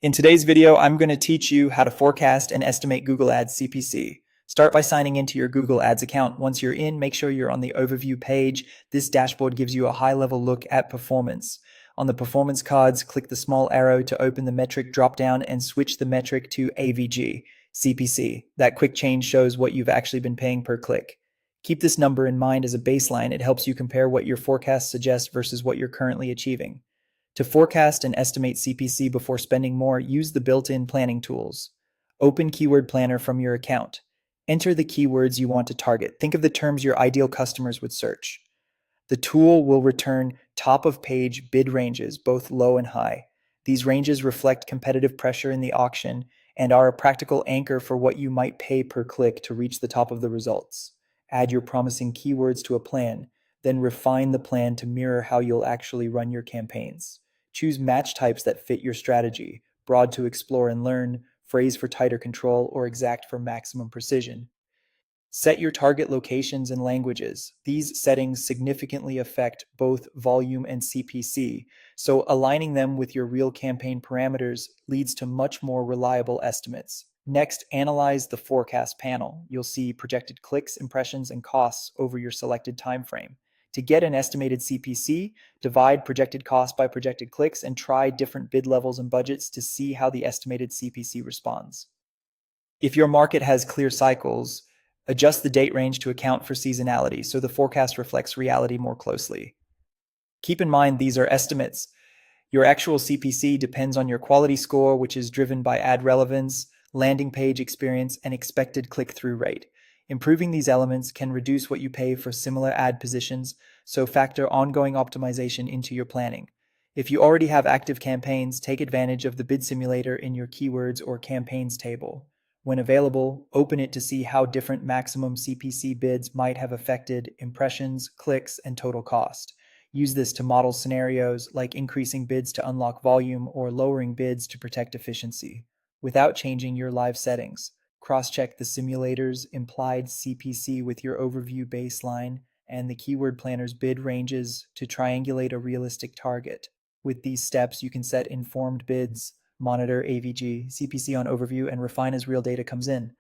In today's video, I'm going to teach you how to forecast and estimate Google Ads CPC. Start by signing into your Google Ads account. Once you're in, make sure you're on the overview page. This dashboard gives you a high-level look at performance. On the performance cards, click the small arrow to open the metric dropdown and switch the metric to AVG, CPC. That quick change shows what you've actually been paying per click. Keep this number in mind as a baseline. It helps you compare what your forecast suggests versus what you're currently achieving. To forecast and estimate CPC before spending more, use the built-in planning tools. Open Keyword Planner from your account. Enter the keywords you want to target. Think of the terms your ideal customers would search. The tool will return top-of-page bid ranges, both low and high. These ranges reflect competitive pressure in the auction and are a practical anchor for what you might pay per click to reach the top of the results. Add your promising keywords to a plan, then refine the plan to mirror how you'll actually run your campaigns. Choose match types that fit your strategy: broad to explore and learn, phrase for tighter control, or exact for maximum precision. Set your target locations and languages. These settings significantly affect both volume and CPC, so aligning them with your real campaign parameters leads to much more reliable estimates. Next, analyze the forecast panel. You'll see projected clicks, impressions, and costs over your selected time frame. To get an estimated CPC, divide projected cost by projected clicks and try different bid levels and budgets to see how the estimated CPC responds. If your market has clear cycles, adjust the date range to account for seasonality so the forecast reflects reality more closely. Keep in mind these are estimates. Your actual CPC depends on your quality score, which is driven by ad relevance, landing page experience, and expected click-through rate. Improving these elements can reduce what you pay for similar ad positions, so factor ongoing optimization into your planning. If you already have active campaigns, take advantage of the bid simulator in your keywords or campaigns table. When available, open it to see how different maximum CPC bids might have affected impressions, clicks, and total cost. Use this to model scenarios like increasing bids to unlock volume or lowering bids to protect efficiency, without changing your live settings. Cross-check the simulator's implied CPC with your overview baseline and the keyword planner's bid ranges to triangulate a realistic target. With these steps, you can set informed bids, monitor AVG, CPC on overview, and refine as real data comes in.